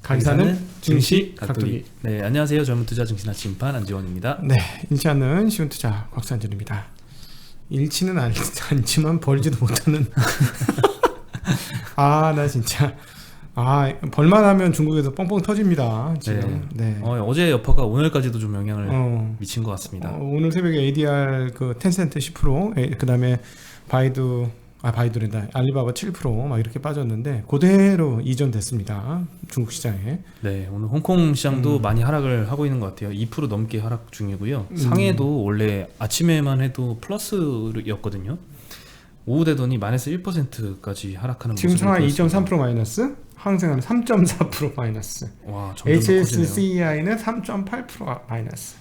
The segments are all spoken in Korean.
강사는 증시 각도기. 네, 안녕하세요. 젊은 투자 증시 나침반 안지원입니다. 네, 잃지 않는 쉬운 투자 곽산진입니다. 잃지는 않지만 벌지도 못하는. 나 진짜 벌만 하면 중국에서 뻥뻥 터집니다. 지금. 네. 어제 여파가 오늘까지도 좀 영향을 미친 것 같습니다. 오늘 새벽에 ADR 그 텐센트 10%, 그다음에 바이두랜다. 알리바바 7% 이렇게 빠졌는데 그대로 이전됐습니다. 중국 시장에. 네, 오늘 홍콩 시장도 많이 하락을 하고 있는 것 같아요. 2% 넘게 하락 중이고요. 상해도 원래 아침에만 해도 플러스였거든요. 오후 되더니 마이너스 1%까지 하락하는 지금 상하이 보였습니다. 2.3% 마이너스, 항생은 3.4% 마이너스. 와, 점점 더 커지네요. HSCEI는 3.8% 마이너스.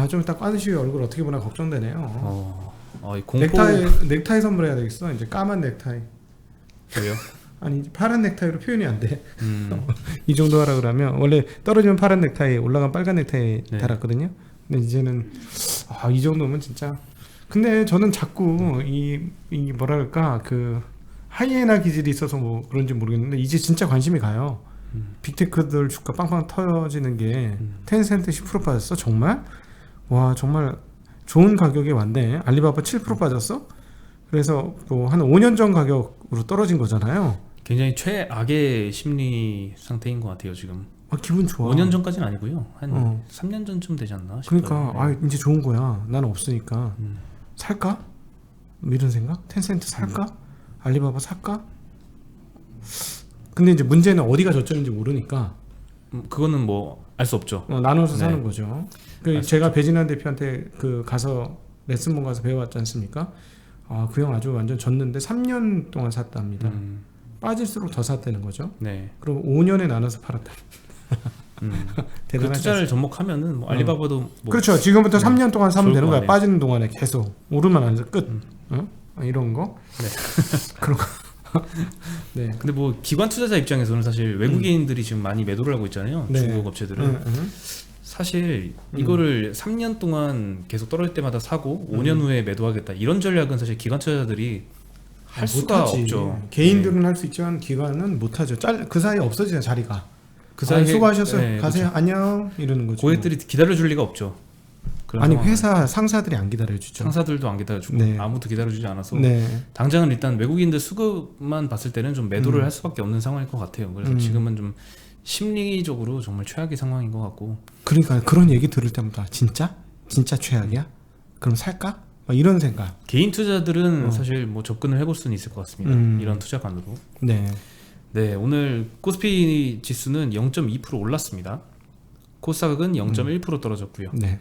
좀 이따 까드시 얼굴 어떻게 보나 걱정되네요. 이 공포... 넥타이 선물해야 되겠어. 이제 까만 넥타이. 왜요? 아니 파란 넥타이로 표현이 안 돼. 이 정도 하라 그러면 원래 떨어지면 파란 넥타이, 올라가면 빨간 넥타이 달았거든요. 근데 이제는 이 정도면 진짜. 근데 저는 자꾸 이 뭐랄까 그 하이에나 기질이 있어서 뭐 그런지 모르겠는데 이제 진짜 관심이 가요. 빅테크들 주가 빵빵 터지는 게 텐센트 10% 빠졌어. 정말? 와, 정말 좋은 가격에 왔네. 알리바바 7% 빠졌어? 그래서 한 5년 전 가격으로 떨어진 거잖아요. 굉장히 최악의 심리 상태인 것 같아요 지금. 기분 좋아. 5년 전까지는 아니고요. 한 3년 전쯤 되지 않나 싶어요. 그러니까 이제 좋은 거야. 나는 없으니까. 살까? 이런 생각? 텐센트 살까? 알리바바 살까? 근데 이제 문제는 어디가 저점인지 모르니까 그거는 뭐 알 수 없죠. 나눠서 사는 거죠. 제가 배진환 대표한테 가서 레슨본 가서 배워왔지 않습니까? 그 형 아주 완전 졌는데 3년 동안 샀답니다. 빠질수록 더 샀다는 거죠. 네. 그럼 5년에 나눠서 팔았다. 그 투자를 접목하면은 뭐 알리바바도 그렇죠. 지금부터 3년 동안 사면 되는 거야. 거네요. 빠지는 동안에 계속 오르면 안 돼. 끝. 이런 거. 네. 그런 거. 네. 근데 뭐 기관 투자자 입장에서는 사실 외국인들이 지금 많이 매도를 하고 있잖아요. 네. 중국 업체들은. 사실 이거를 3년 동안 계속 떨어질 때마다 사고 5년 후에 매도하겠다 이런 전략은 사실 기관 투자자들이 할 수가 없죠. 개인들은 할 수 있지만 기관은 못하죠. 그 사이에 없어지잖아요. 자리가. 그 사이에 수고하셨어요. 네, 가세요. 그렇죠. 안녕 이러는 거죠. 고객들이 기다려줄 리가 없죠. 아니 회사 상사들이 안 기다려주죠. 상사들도 안 기다려주고 아무도 기다려주지 않아서 당장은 일단 외국인들 수급만 봤을 때는 좀 매도를 할 수밖에 없는 상황일 것 같아요. 그래서 지금은 좀 심리적으로 정말 최악의 상황인 것 같고. 그러니까 그런 얘기 들을 때마다 진짜 최악이야? 그럼 살까? 이런 생각. 개인 투자들은 사실 뭐 접근을 해볼 수는 있을 것 같습니다. 이런 투자관으로. 네, 오늘 코스피 지수는 0.2% 올랐습니다. 코스닥은 0.1% 떨어졌고요. 네.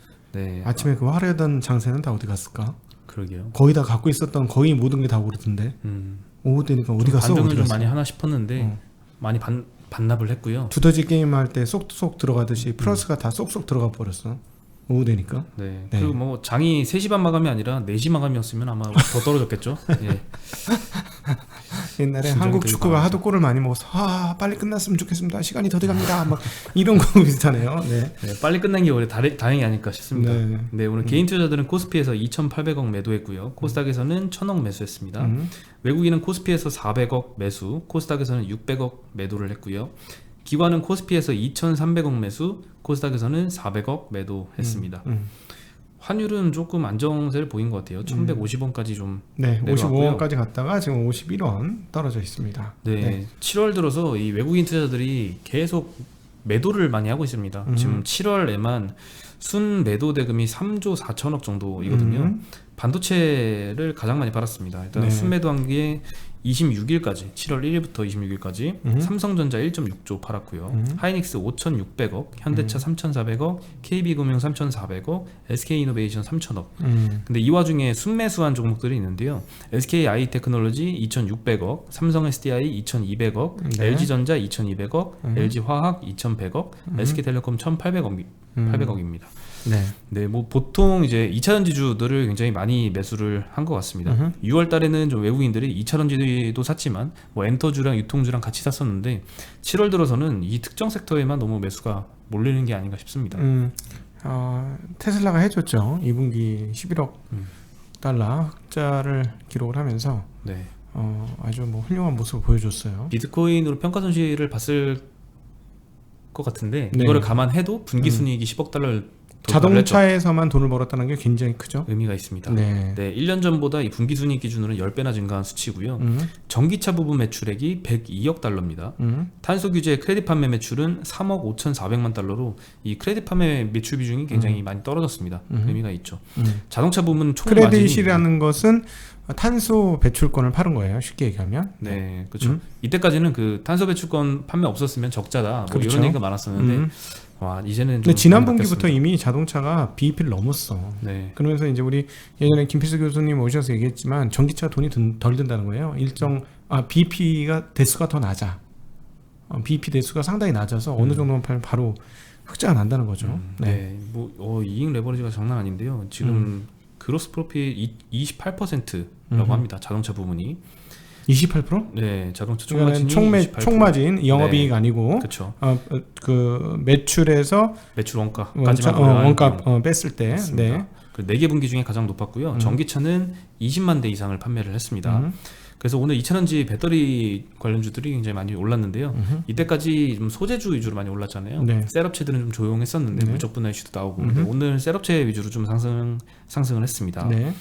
아침에 그 화려하던 장세는 다 어디 갔을까? 그러게요. 거의 다 갖고 있었던 거의 모든 게 다 오르던데. 오후 되니까 어디 갔어? 반등을 좀 많이 하나 싶었는데 많이 반납을 했고요. 두더지 게임 할 때 쏙쏙 들어가듯이 플러스가 다 쏙쏙 들어가 버렸어. 오후 되니까. 네. 그리고 뭐 장이 3시 반 마감이 아니라 4시 마감이었으면 아마 더 떨어졌겠죠. 예. 옛날에 한국 축구가 하도 골을 많이 먹어서 빨리 끝났으면 좋겠습니다. 시간이 더 돼갑니다. 막 이런 거 비슷하네요. 네, 빨리 끝난 게 원래 다행이 아닐까 싶습니다. 네, 오늘 개인 투자들은 코스피에서 2,800억 매도했고요. 코스닥에서는 1,000억 매수했습니다. 외국인은 코스피에서 400억 매수, 코스닥에서는 600억 매도를 했고요. 기관은 코스피에서 2,300억 매수, 코스닥에서는 400억 매도했습니다. 환율은 조금 안정세를 보인 것 같아요. 1,150원까지 좀 내려왔고요. 55원까지 갔다가 지금 51원 떨어져 있습니다. 네, 7월 들어서 이 외국인 투자들이 계속 매도를 많이 하고 있습니다. 지금 7월에만 순 매도 대금이 3조 4천억 정도이거든요. 반도체를 가장 많이 팔았습니다. 일단 순매도한 게 26일까지 7월 1일부터 26일까지 삼성전자 1.6조 팔았고요. 하이닉스 5,600억, 현대차 3,400억, KB금융 3,400억, SK이노베이션 3,000억. 근데 이 와중에 순매수한 종목들이 있는데요. SKI테크놀로지 2,600억, 삼성 SDI 2,200억, LG전자 2,200억, LG화학 2,100억, SK텔레콤 1,800억입니다. 네, 뭐 보통 이제 2차전지주들을 굉장히 많이 매수를 한 것 같습니다. 6월 달에는 좀 외국인들이 2차전지도 샀지만 뭐 엔터주랑 유통주랑 같이 샀었는데 7월 들어서는 이 특정 섹터에만 너무 매수가 몰리는 게 아닌가 싶습니다. 테슬라가 해줬죠. 2분기 11억 달러 흑자를 기록을 하면서 아주 뭐 훌륭한 모습을 보여줬어요. 비트코인으로 평가 손실을 봤을 것 같은데 네. 이거를 감안해도 분기순이익이 10억 달러를 자동차에서만 돈을 벌었다는 게 굉장히 크죠. 의미가 있습니다. 네. 네, 1년 전보다 이 분기순이익 기준으로는 10배나 증가한 수치고요. 전기차 부분 매출액이 102억 달러입니다. 탄소 규제 크레딧 판매 매출은 3억 5,400만 달러로 이 크레딧 판매 매출 비중이 굉장히 많이 떨어졌습니다. 의미가 있죠. 자동차 부분 총 크레딧이라는 것은 탄소 배출권을 파는 거예요. 쉽게 얘기하면. 네, 그렇죠. 이때까지는 그 탄소 배출권 판매 없었으면 적자다. 뭐 그렇죠. 이런 얘기가 많았었는데 와 이제는 근데 좀 지난 많이 분기부터 바뀌었습니다. 이미 자동차가 BEP를 넘었어. 네. 그러면서 이제 우리 예전에 김필수 교수님 오셔서 얘기했지만 전기차 돈이 덜 든다는 거예요. BEP가 대수가 더 낮아. BEP 대수가 상당히 낮아서 어느 정도만 팔면 바로 흑자가 난다는 거죠. 네. 뭐 이익 레버리지가 장난 아닌데요. 지금 그로스 프로핏 28%라고 합니다. 자동차 부분이. 28%? 네, 자동차 그러니까 총마진이 28%. 총마진 영업이익 네. 아니고 그렇죠. 그 매출에서 매출 원가까지만 원가 뺐을 때. 네. 그 4개 분기 중에 가장 높았고요. 전기차는 20만 대 이상을 판매를 했습니다. 그래서 오늘 2,000원지 배터리 관련주들이 굉장히 많이 올랐는데요. 이때까지 좀 소재주 위주로 많이 올랐잖아요. 네. 셀업체들은 좀 조용했었는데 네. 물적 분할 이슈도 나오고 근데 오늘 셀업체 위주로 좀 상승을 했습니다. 네.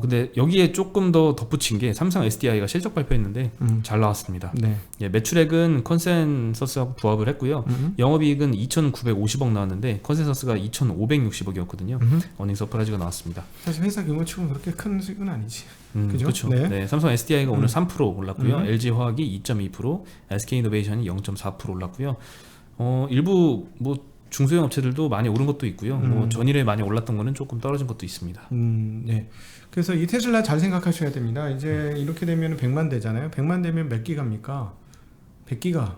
근데 여기에 조금 더 덧붙인 게 삼성 SDI가 실적 발표했는데 잘 나왔습니다. 네. 예, 매출액은 컨센서스하고 부합을 했고요. 영업이익은 2,950억 나왔는데 컨센서스가 2,560억이었거든요. 어닝 서프라이즈가 나왔습니다. 사실 회사 규모 치고는 그렇게 큰 수익은 아니지. 그죠? 그렇죠. 네. 네, 삼성 SDI가 오늘 3% 올랐고요. LG화학이 2.2%, SK이노베이션이 0.4% 올랐고요. 일부 뭐 중소형 업체들도 많이 오른 것도 있고요. 뭐 전일에 많이 올랐던 거는 조금 떨어진 것도 있습니다. 네. 그래서 이 테슬라 잘 생각하셔야 됩니다. 이제 이렇게 되면 100만 대잖아요. 100만 대면 몇 기가입니까? 100기가.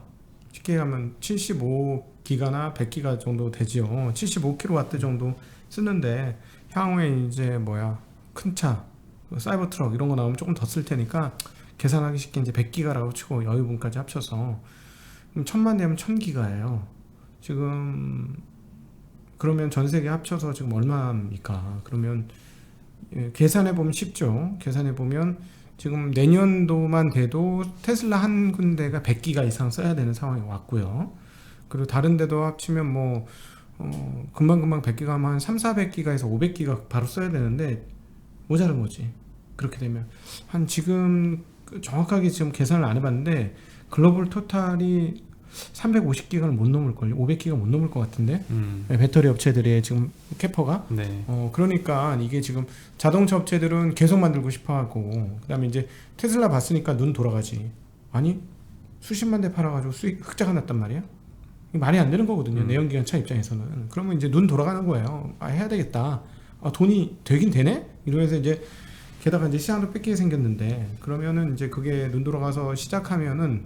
쉽게 하면 75기가나 100기가 정도 되지요. 75kW 정도 쓰는데 향후에 이제 큰 차, 사이버 트럭 이런 거 나오면 조금 더 쓸 테니까 계산하기 쉽게 이제 100기가라고 치고 여유분까지 합쳐서 1000만 대면 1000기가예요. 지금 그러면 전 세계 합쳐서 지금 얼마입니까? 그러면 계산해 보면 쉽죠. 계산해 보면 지금 내년도만 돼도 테슬라 한 군데가 100기가 이상 써야 되는 상황이 왔고요. 그리고 다른 데도 합치면 금방금방 100기가 하면 한 3,400기가에서 500기가 바로 써야 되는데 모자른 거지. 그렇게 되면 지금 정확하게 지금 계산을 안 해봤는데 글로벌 토탈이 350기가를 못 넘을걸요. 500기가 못 넘을 것 같은데 배터리 업체들의 지금 캐퍼가 네. 그러니까 이게 지금 자동차 업체들은 계속 만들고 싶어하고 그다음에 이제 테슬라 봤으니까 눈 돌아가지. 아니 수십만 대 팔아가지고 수익 흑자가 났단 말이야. 이게 말이 안 되는 거거든요. 내연기관차 입장에서는. 그러면 이제 눈 돌아가는 거예요. 해야 되겠다. 돈이 되긴 되네. 이러면서 이제 게다가 이제 시장도 뺏기게 생겼는데 그러면은 이제 그게 눈 돌아가서 시작하면은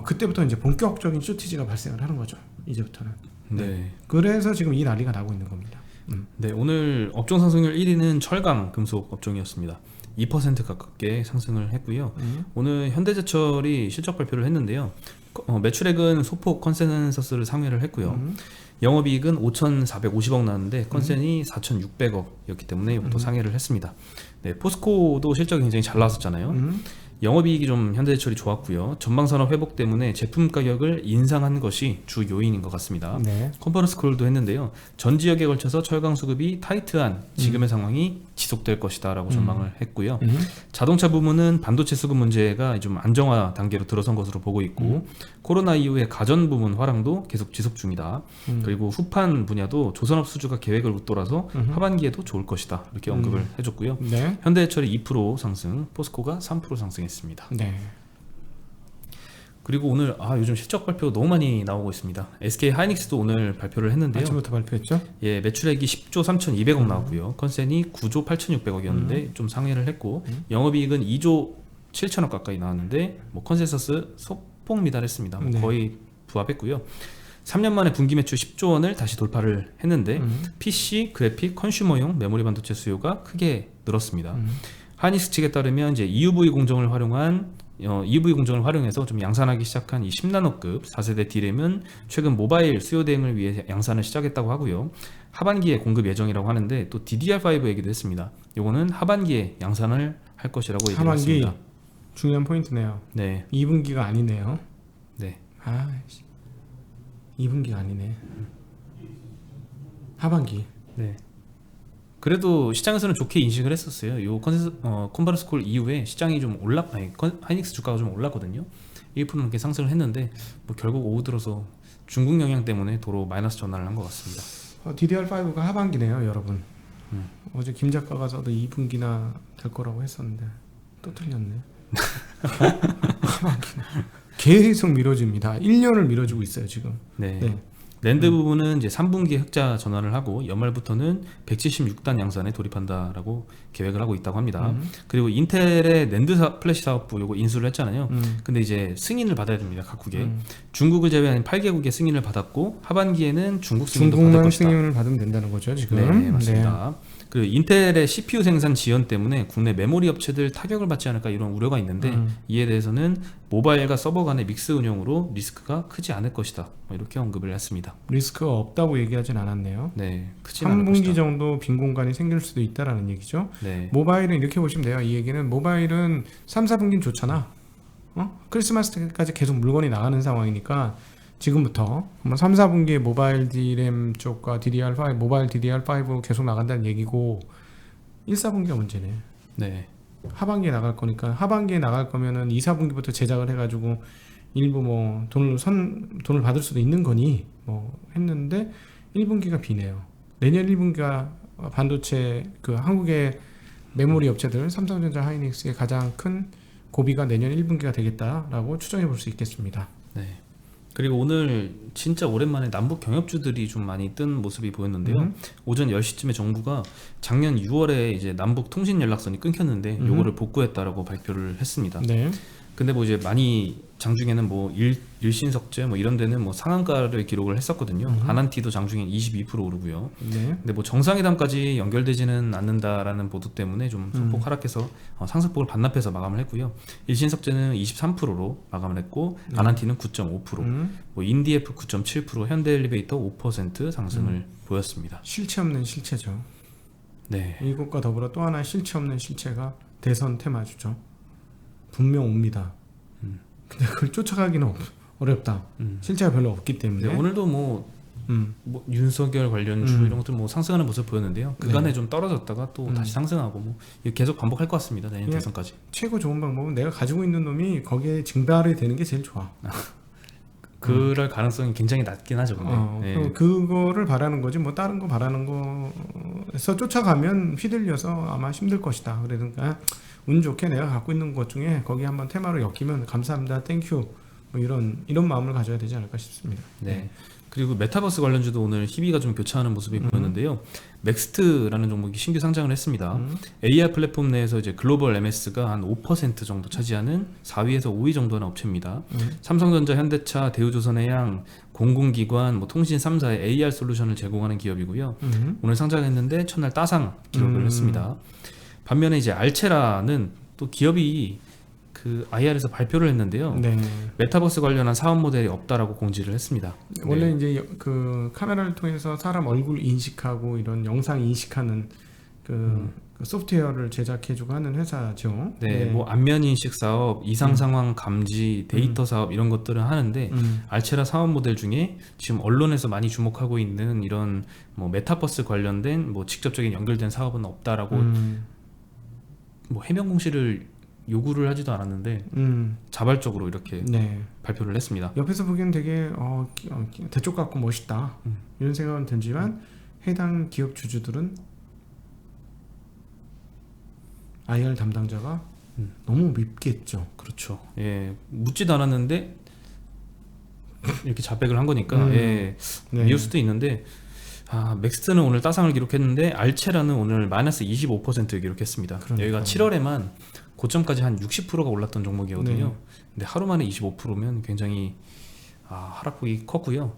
그때부터 이제 본격적인 쇼티지가 발생을 하는 거죠. 이제부터는. 네. 그래서 지금 이 난리가 나고 있는 겁니다. 네, 오늘 업종 상승률 1위는 철강 금속 업종이었습니다. 2% 가깝게 상승을 했고요. 오늘 현대제철이 실적 발표를 했는데요. 매출액은 소폭 컨센서스를 상회를 했고요. 영업이익은 5,450억 나왔는데 컨센이 4,600억이었기 때문에 이것도 상회를 했습니다. 네, 포스코도 실적이 굉장히 잘 나왔었잖아요. 영업이익이 좀 현대제철이 좋았고요. 전방산업 회복 때문에 제품 가격을 인상한 것이 주 요인인 것 같습니다. 네. 컨퍼런스 콜도 했는데요. 전 지역에 걸쳐서 철강 수급이 타이트한 지금의 상황이 지속될 것이다라고 전망을 했고요. 자동차 부문은 반도체 수급 문제가 좀 안정화 단계로 들어선 것으로 보고 있고 코로나 이후에 가전 부문 화랑도 계속 지속 중이다. 그리고 후판 분야도 조선업 수주가 계획을 웃돌아서 하반기에도 좋을 것이다. 이렇게 언급을 해줬고요. 네. 현대제철이 2% 상승, 포스코가 3% 상승했습니다. 네. 그리고 오늘 요즘 실적 발표 너무 많이 나오고 있습니다. SK 하이닉스도 오늘 발표를 했는데요. 아침부터 발표했죠? 예, 매출액이 10조 3,200억 나왔고요. 컨센이 9조 8,600억이었는데 좀 상회를 했고 영업이익은 2조 7천억 가까이 나왔는데 컨센서스 소폭 미달했습니다. 네. 거의 부합했고요. 3년 만에 분기 매출 10조 원을 다시 돌파를 했는데 PC, 그래픽, 컨슈머용 메모리 반도체 수요가 크게 늘었습니다. 하이닉스 측에 따르면 이제 EUV 공정을 활용해서 좀 양산하기 시작한 이 10나노급 4세대 D램은 최근 모바일 수요 대응을 위해 양산을 시작했다고 하고요. 하반기에 공급 예정이라고 하는데 또 DDR5 얘기도 했습니다. 이거는 하반기에 양산을 할 것이라고 얘기를 했습니다. 하반기 중요한 포인트네요. 네. 2분기가 아니네요. 네. 2분기가 아니네. 하반기. 네. 그래도 시장에서는 좋게 인식을 했었어요. 요 컨퍼런스 콜 이후에 시장이 좀 하이닉스 주가가 좀 올랐거든요. 1% 넘게 상승을 했는데 뭐 결국 오후 들어서 중국 영향 때문에 도로 마이너스 전환을 한 것 같습니다. DDR5가 하반기네요, 여러분. 어제 김 작가가 저도 2분기나 될 거라고 했었는데 또 틀렸네. 하반기네. 계속 미뤄집니다. 1년을 미뤄지고 있어요, 지금. 네. 랜드 부분은 이제 3분기에 흑자 전환을 하고 연말부터는 176단 양산에 돌입한다라고 계획을 하고 있다고 합니다. 그리고 인텔의 랜드 플래시 사업부 요거 인수를 했잖아요. 근데 이제 승인을 받아야 됩니다, 각국에. 중국을 제외한 8개국의 승인을 받았고 하반기에는 중국 승인도 받을 것이다. 승인을 받으면 된다는 거죠, 지금. 네, 맞습니다. 그리고 인텔의 CPU 생산 지연 때문에 국내 메모리 업체들 타격을 받지 않을까 이런 우려가 있는데 이에 대해서는 모바일과 서버 간의 믹스 운영으로 리스크가 크지 않을 것이다, 뭐 이렇게 언급을 했습니다. 리스크가 없다고 얘기하진 않았네요. 네, 크지 않을 3분기 것이다. 정도 빈 공간이 생길 수도 있다라는 얘기죠. 네. 모바일은 이렇게 보시면 돼요. 이 얘기는 모바일은 3, 4분기는 좋잖아. 크리스마스 때까지 계속 물건이 나가는 상황이니까 지금부터 3, 4분기에 모바일 D램 쪽과 DDR5, 모바일 DDR5 계속 나간다는 얘기고 1, 4분기가 문제네. 네. 하반기에 나갈 거니까 하반기에 나갈 거면은 2, 4분기부터 제작을 해가지고 일부 뭐 돈을 받을 수도 있는 거니 뭐 했는데 1분기가 비네요. 내년 1분기가 반도체 그 한국의 메모리 업체들 삼성전자, 하이닉스의 가장 큰 고비가 내년 1분기가 되겠다라고 추정해 볼 수 있겠습니다. 네. 그리고 오늘 진짜 오랜만에 남북 경협주들이 좀 많이 뜬 모습이 보였는데요. 오전 10시쯤에 정부가 작년 6월에 이제 남북 통신 연락선이 끊겼는데 요거를 복구했다라고 발표를 했습니다. 네. 근데 뭐 이제 많이 장중에는 뭐 일신석재 뭐 이런 데는 뭐 상한가를 기록을 했었거든요. 한한티도 장중에 22% 오르고요. 네. 근데 뭐 정상회담까지 연결되지는 않는다라는 보도 때문에 좀 소폭 하락해서 상승폭을 반납해서 마감을 했고요. 일신석재는 23%로 마감을 했고 한한티는 9.5%, 뭐 인디에프 9.7%, 현대엘리베이터 5% 상승을 보였습니다. 실체 없는 실체죠. 네. 이것과 더불어 또 하나 실체 없는 실체가 대선 테마주죠. 분명 옵니다. 근데 그걸 쫓아가기는 어렵다. 실체가 별로 없기 때문에. 네, 오늘도 뭐 윤석열 관련주 이런 것들 뭐 상승하는 모습 보였는데요. 그간에 좀 떨어졌다가 또 다시 상승하고 뭐 이거 계속 반복할 것 같습니다. 내년 대선까지. 최고 좋은 방법은 내가 가지고 있는 놈이 거기에 증발이 되는 게 제일 좋아. 그럴 가능성이 굉장히 낮긴 하죠. 근데. 네. 그거를 바라는 거지 뭐 다른 거 바라는 거에서 쫓아가면 휘둘려서 아마 힘들 것이다. 그러니까 운 좋게 내가 갖고 있는 것 중에 거기 한번 테마로 엮이면 감사합니다, 땡큐 뭐 이런 마음을 가져야 되지 않을까 싶습니다. 네. 그리고 메타버스 관련주도 오늘 희비가 좀 교차하는 모습이 보였는데요. 넥스트라는 종목이 신규 상장을 했습니다. AR 플랫폼 내에서 이제 글로벌 MS가 한 5% 정도 차지하는 4위에서 5위 정도 하는 업체입니다. 삼성전자, 현대차, 대우조선해양, 공공기관, 뭐 통신 3사의 AR 솔루션을 제공하는 기업이고요. 오늘 상장했는데 첫날 따상 기록을 했습니다. 반면에 이제 알체라는 또 기업이 그 IR에서 발표를 했는데요. 네. 메타버스 관련한 사업 모델이 없다라고 공지를 했습니다. 원래 이제 그 카메라를 통해서 사람 얼굴 인식하고 이런 영상 인식하는 그 소프트웨어를 제작해주고 하는 회사죠. 네, 뭐 안면 인식 사업, 이상 상황 감지, 데이터 사업 이런 것들은 하는데 알체라 사업 모델 중에 지금 언론에서 많이 주목하고 있는 이런 뭐 메타버스 관련된 뭐 직접적인 연결된 사업은 없다라고 뭐 해명 공시를 요구를 하지도 않았는데 자발적으로 이렇게 발표를 했습니다. 옆에서 보기엔 되게 대쪽 같고 멋있다 이런 생각은 들지만 해당 기업 주주들은 IR 담당자가 너무 밉겠죠. 그렇죠. 예, 묻지도 않았는데 이렇게 자백을 한 거니까 예, 미울 수도 있는데 맥스트는 오늘 따상을 기록했는데 알체라는 오늘 마이너스 25% 기록했습니다. 여기가 7월에만 고점까지 한 60%가 올랐던 종목이거든요. 근데 하루 만에 25%면 굉장히 하락폭이 컸고요.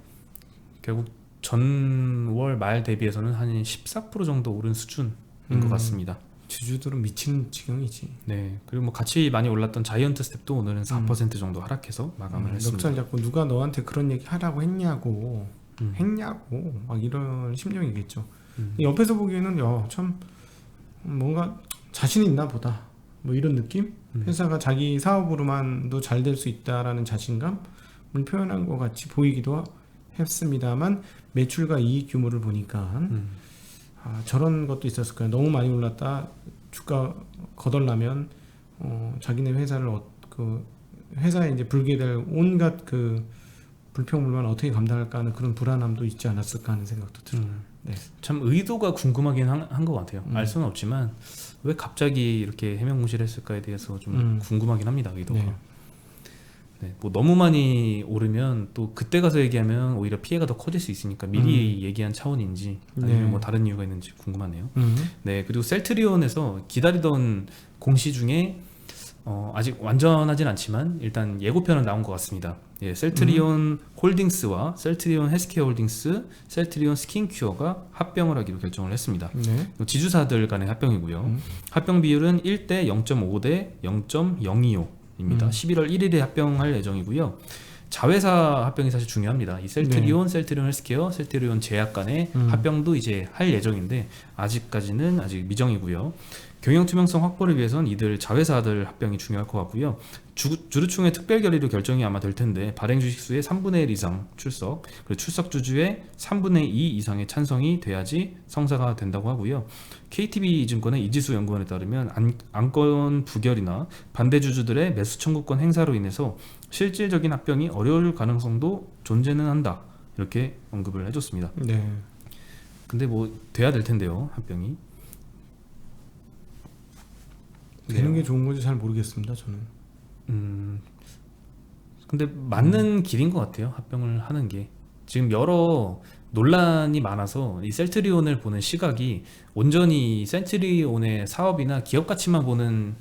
결국 전월 말 대비해서는 한 14% 정도 오른 수준인 것 같습니다. 주주들은 미친 지경이지. 네. 그리고 뭐 같이 많이 올랐던 자이언트 스텝도 오늘은 4% 정도 하락해서 마감을 했습니다. 넉살 잡고 누가 너한테 그런 얘기 하라고 했냐고 막 이런 심정이겠죠. 옆에서 보기에는 참 뭔가 자신이 있나 보다 뭐 이런 느낌? 회사가 자기 사업으로만도 잘 될 수 있다라는 자신감을 표현한 것 같이 보이기도 했습니다만 매출과 이익 규모를 보니까 저런 것도 있었을 거예요. 너무 많이 올랐다 주가 거덜나면 자기네 회사를 그 회사에 이제 불게 될 온갖 그 불평불만 어떻게 감당할까 하는 그런 불안함도 있지 않았을까 하는 생각도 들어요. 네. 참 의도가 궁금하긴 한 것 같아요. 알 수는 없지만 왜 갑자기 이렇게 해명무시를 했을까에 대해서 좀 궁금하긴 합니다. 의도가. 네. 네, 뭐 너무 많이 오르면 또 그때 가서 얘기하면 오히려 피해가 더 커질 수 있으니까 미리 얘기한 차원인지 아니면 네. 뭐 다른 이유가 있는지 궁금하네요. 네, 그리고 셀트리온에서 기다리던 공시 중에 아직 완전하진 않지만 일단 예고편은 나온 것 같습니다. 예, 셀트리온 홀딩스와 셀트리온 헬스케어 홀딩스, 셀트리온 스킨큐어가 합병을 하기로 결정을 했습니다. 네. 지주사들 간의 합병이고요. 합병 비율은 1대 0.5대 0.025입니다. 11월 1일에 합병할 예정이고요. 자회사 합병이 사실 중요합니다. 이 셀트리온, 셀트리온 헬스케어, 셀트리온 제약 간의 합병도 이제 할 예정인데 아직까지는 아직 미정이고요. 경영 투명성 확보를 위해선 이들 자회사들 합병이 중요할 것 같고요. 주주총회 특별 결의로 결정이 아마 될 텐데 발행 주식수의 3분의 1 이상 출석, 그리고 출석 주주의 3분의 2 이상의 찬성이 돼야지 성사가 된다고 하고요. KTB증권의 이지수 연구원에 따르면 안건 부결이나 반대 주주들의 매수 청구권 행사로 인해서 실질적인 합병이 어려울 가능성도 존재는 한다. 이렇게 언급을 해줬습니다. 네. 근데 뭐 돼야 될 텐데요, 합병이. 되는 게 좋은 건지 잘 모르겠습니다. 저는. 근데 맞는 길인 것 같아요. 합병을 하는 게. 지금 여러 논란이 많아서 이 셀트리온을 보는 시각이 온전히 셀트리온의 사업이나 기업 가치만 보는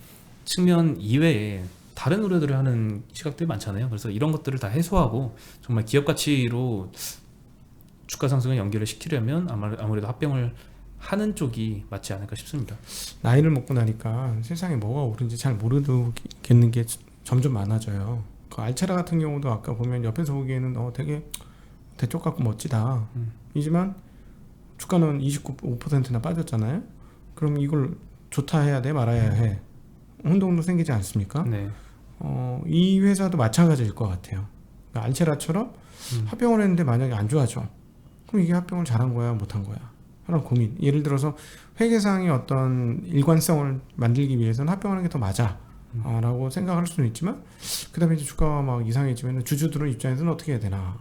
측면 이외에 다른 우려들을 하는 시각들이 많잖아요. 그래서 이런 것들을 다 해소하고 정말 기업 가치로 주가 상승을 연결을 시키려면 아무래도 합병을 하는 쪽이 맞지 않을까 싶습니다. 나이를 먹고 나니까 세상에 뭐가 옳은지 잘 모르겠는 게 점점 많아져요. 그 알체라 같은 경우도 아까 보면 옆에서 보기에는 되게 대쪽 같고 멋지다. 이지만 주가는 29.5%나 빠졌잖아요. 그럼 이걸 좋다 해야 돼, 말아야 해. 혼동도 생기지 않습니까? 네. 이 회사도 마찬가지일 것 같아요. 그러니까 알체라처럼 합병을 했는데 만약에 안 좋아져. 그럼 이게 합병을 잘한 거야, 못한 거야? 하는 고민. 예를 들어서 회계상의 어떤 일관성을 만들기 위해서는 합병하는 게 더 맞아. 라고 생각할 수는 있지만 그 다음에 이제 주가가 막 이상해지면 주주들의 입장에서는 어떻게 해야 되나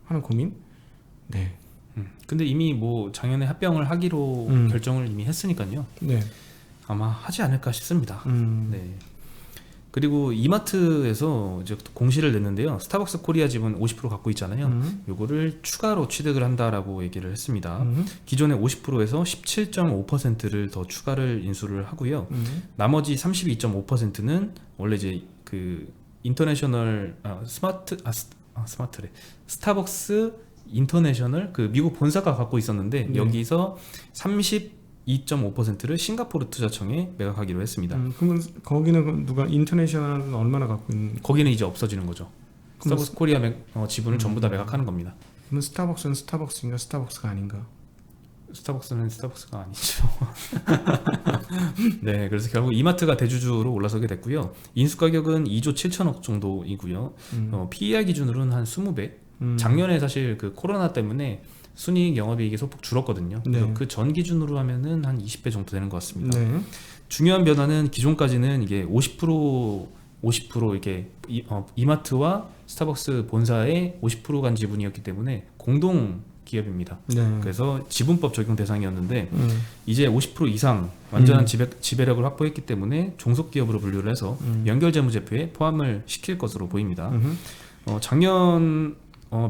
하는 고민. 네. 근데 이미 뭐 작년에 합병을 하기로 결정을 이미 했으니까요. 네. 아마 하지 않을까 싶습니다. 네. 그리고 이마트에서 이제 공시를 냈는데요. 스타벅스 코리아 지분 50% 갖고 있잖아요. 요거를 추가로 취득을 한다라고 얘기를 했습니다. 기존의 50%에서 17.5%를 더 추가를 인수를 하고요. 나머지 32.5%는 원래 이제 그 인터내셔널 스마트래 스타벅스 인터내셔널 그 미국 본사가 갖고 있었는데 여기서 32.5%를 싱가포르 투자청에 매각하기로 했습니다. 그러면 거기는 누가 인터내셔널은 얼마나 갖고 있는? 거기는 이제 없어지는 거죠. 스타벅스 코리아 지분을 전부 다 매각하는 겁니다. 그러면 스타벅스는 스타벅스인가 스타벅스가 아닌가? 스타벅스는 스타벅스가 아니죠. 네, 그래서 결국 이마트가 대주주로 올라서게 됐고요. 인수 가격은 2조 7천억 정도이고요. PER 기준으로는 한 20배. 작년에 사실 그 코로나 때문에 순이익 영업이익이 소폭 줄었거든요. 그래서 네. 그 전 기준으로 하면은 한 20배 정도 되는 것 같습니다. 네. 중요한 변화는 기존까지는 이게 50% 이렇게 이마트와 스타벅스 본사의 50% 간 지분이었기 때문에 공동 기업입니다. 네. 그래서 지분법 적용 대상이었는데 이제 50% 이상 완전한 지배력을 확보했기 때문에 종속 기업으로 분류를 해서 연결 재무제표에 포함을 시킬 것으로 보입니다. 작년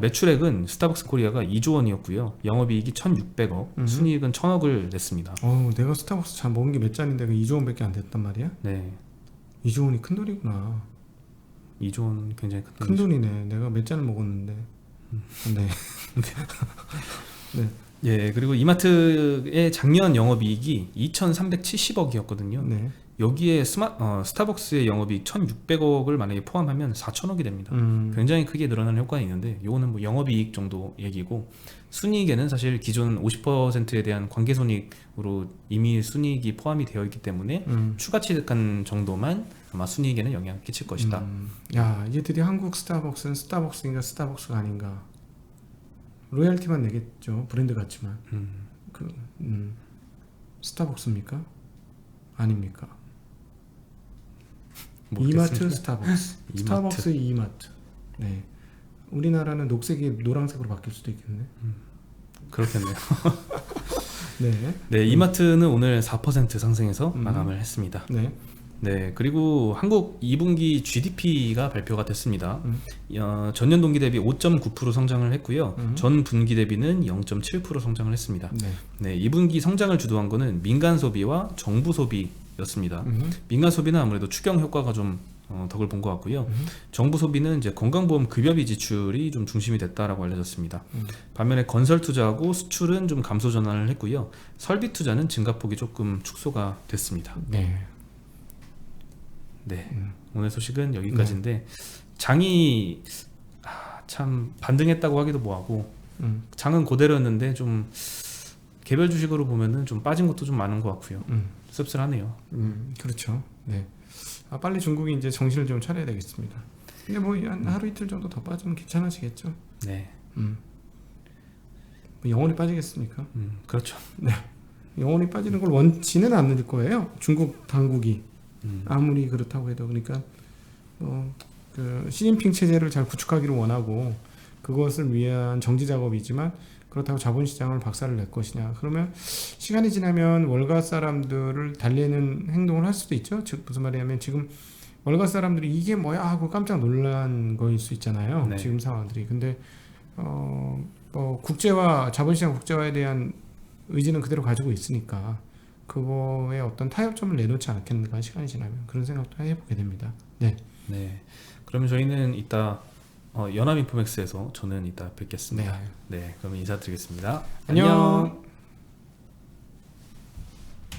매출액은 스타벅스 코리아가 2조 원이었고요. 영업이익이 1,600억, 순이익은 1,000억을 냈습니다. 내가 스타벅스 잘 먹은 게 몇 잔인데 그 2조 원밖에 안 됐단 말이야? 네, 2조 원이 큰 돈이구나. 2조 원 굉장히 큰 돈이네. 내가 몇 잔을 먹었는데. 네. 네. 예, 그리고 이마트의 작년 영업이익이 2,370억이었거든요. 네. 여기에 스타벅스의 영업이익 1,600억을 만약에 포함하면 4,000억이 됩니다. 굉장히 크게 늘어나는 효과가 있는데 요거는 뭐 영업이익 정도 얘기고 순이익에는 사실 기존 50%에 대한 관계손익으로 이미 순이익이 포함이 되어 있기 때문에 추가 취득한 정도만 아마 순이익에는 영향을 끼칠 것이다. 야, 이제 드디어 한국 스타벅스는 스타벅스인가 스타벅스가 아닌가. 로열티만 내겠죠. 브랜드 같지만. 음. 그 스타벅스입니까? 아닙니까? 이마트 모르겠습니다. 스타벅스. 이마트. 스타벅스 이마트. 네. 우리나라는 녹색이 노란색으로 바뀔 수도 있겠네. 그렇겠네요. 네. 네, 이마트는 오늘 4% 상승해서 마감을 했습니다. 네. 네, 그리고 한국 2분기 GDP가 발표가 됐습니다. 전년 동기 대비 5.9% 성장을 했고요. 전 분기 대비는 0.7% 성장을 했습니다. 네. 네, 2분기 성장을 주도한 거는 민간 소비와 정부 소비였습니다. 민간 소비는 아무래도 추경 효과가 좀 덕을 본 것 같고요. 정부 소비는 이제 건강보험 급여비 지출이 좀 중심이 됐다라고 알려졌습니다. 반면에 건설 투자하고 수출은 좀 감소 전환을 했고요. 설비 투자는 증가폭이 조금 축소가 됐습니다. 네. 네, 오늘 소식은 여기까지인데 장이 참 반등했다고 하기도 뭐하고 장은 그대로였는데 좀 개별 주식으로 보면은 좀 빠진 것도 좀 많은 것 같고요. 씁쓸하네요. 그렇죠. 네. 빨리 중국이 이제 정신을 좀 차려야 되겠습니다. 근데 뭐 한 하루 이틀 정도 더 빠지면 괜찮아지겠죠. 네, 뭐 영원히 빠지겠습니까? 그렇죠. 네. 영원히 빠지는 걸 원치는 않을 거예요. 중국 당국이 아무리 그렇다고 해도. 그러니까 그 시진핑 체제를 잘 구축하기를 원하고 그것을 위한 정지 작업이지만 그렇다고 자본시장을 박살을 낼 것이냐. 그러면 시간이 지나면 월가 사람들을 달래는 행동을 할 수도 있죠. 즉 무슨 말이냐면 지금 월가 사람들이 이게 뭐야 하고 깜짝 놀란 거일 수 있잖아요. 네. 지금 상황들이. 근데 뭐 국제화, 자본시장 국제화에 대한 의지는 그대로 가지고 있으니까 그거에 어떤 타협점을 내놓지 않겠는가, 시간이 지나면. 그런 생각도 해보게 됩니다. 네. 네, 그러면 저희는 이따 연합인포맥스에서 저는 이따 뵙겠습니다. 네, 그러면 인사드리겠습니다. 안녕.